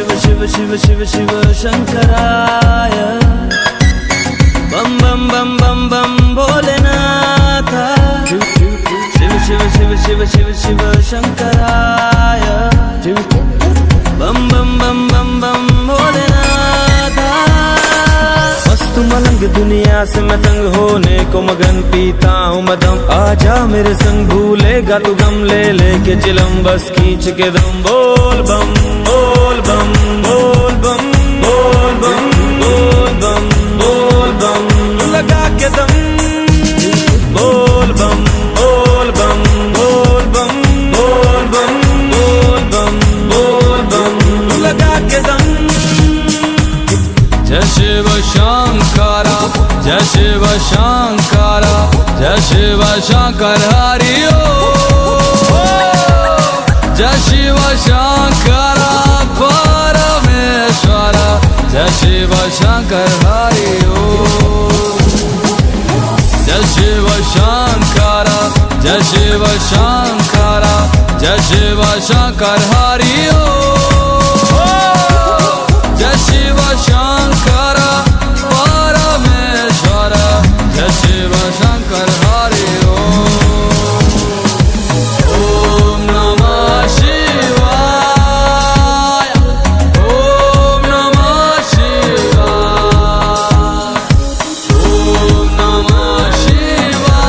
शिव शिव शिव शिव शिव शंकराय बम बम बम बम बम भोलेनाथ शिव शिव शिव शिव शिव शिव शंकराय बम बम बम बम बम भोलेनाथ। मस्त मलंग दुनिया से मैं तंग होने को मगन पीता हूँ मदम, आजा मेरे संग भूलेगा तू गम, ले लेके चिलम बस खींच के दम। बोल बम बोल बम बोल बम बोल बम बोल बम बोल बम लगा के दम। बोल बम बोल बम बोल बम बोल बम बोल बम बोल बम लगा के दम। जय शिव शंकरा जय शिव शंकरा जय शिव शंकर हरि ओम। जय शिव शंकरा परमेश्वर जय शिव शंकर हरि ओम। जय शिव शंकरा जय शिव शंकरा जय शिव शंकर हरि ओम। जय शिव शंकरा परमेश्वर जय शिव शंकर हरि ओम। ओम नमः शिवाय ओम नमः शिवाय ओम नमः शिवाय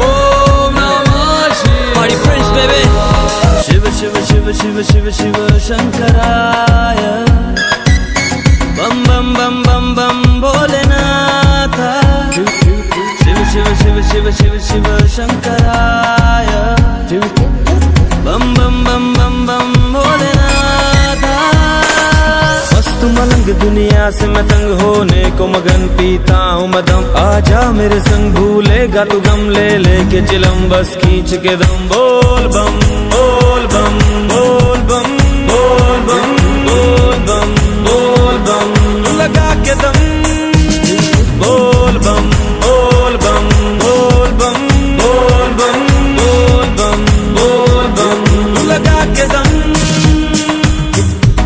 ओम नमः शिवाय। Party Prince baby Shiv Shiv Shiv Shiv Shiv Shiv शंकराय बम बम बम बम बम भोलेनाथ शिव शिव शिव शिव शिव शिव शंकराय बम बम बम बम बम भोलेनाथ। मस्त मलंग दुनिया से मैं तंग होने को मगन पीता हूँ मदम, आजा मेरे संग भूलेगा तू गम, ले लेके चिलम बस खींच के दम। बोल बम बोल बम बोल बम बोल बम बोल बम बोल बम लगा के दम। बोल बम बोल बम बोल बम बोल बम बोल बम बोल बम लगा के दम।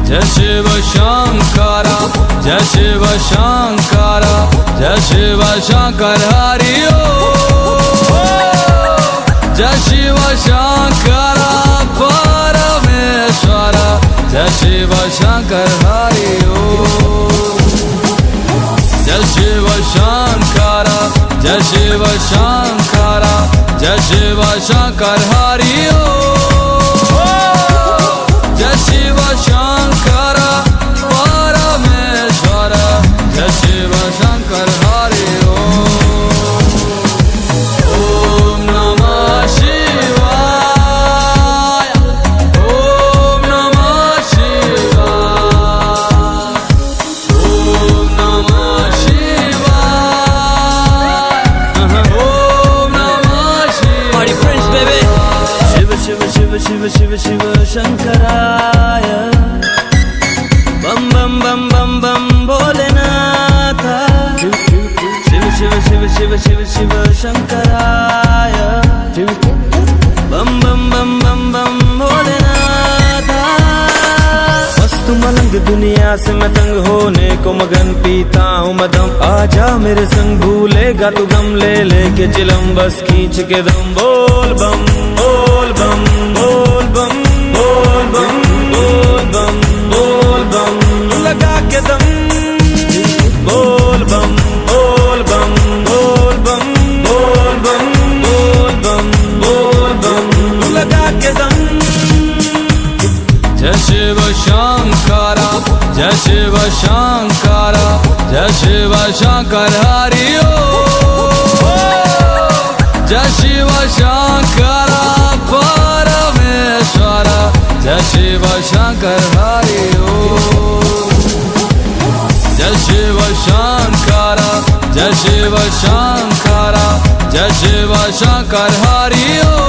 जय शिव शंकरा जय शिव शंकरा जय शिव शंकर हरि ओम। जय शिव शंकरा परमेश्वर जय शिव शंकर हरि ओम। जय शिव शंकरा जय शिव शंकरा जय शिव शंकर हरि ओम। जय शिव शंकरा परमेश्वर जय शिव शंकर हरि ओम। ओम नमः शिवाय ओम नमः शिवाय ओम नमः शिवाय ओम नमः शिवाय। Party Prince baby Shiv Shiv Shiv Shiv Shiv Shiv शंकराय बम बम बम बम बम भोलेनाथ शिव शिव शिव शिव शिव शिव शंकराय बम बम बम बम बम भोलेनाथ। मस्त मलंग दुनिया से मैं तंग होने को मगन पीता हूँ मदम, आजा मेरे संग भूलेगा तू गम, ले लेके चिलम बस खींच के दम। बोल बम बोल बम बोल बम बोल बम बोल बम बोल बम लगा के दम। बोल बम बोल बम बोल बम बोल बम बोल बम बोल बम लगा के दम। जय शिव शंकरा जय शिव शंकरा जय शिव शंकर हरि ओम। जय शिव शंकरा परमेश्वर जय शिव शंकर हरि ओम। जय शिव शंकरा जय शिव शंकरा जय शिव शंकर हरि ओम।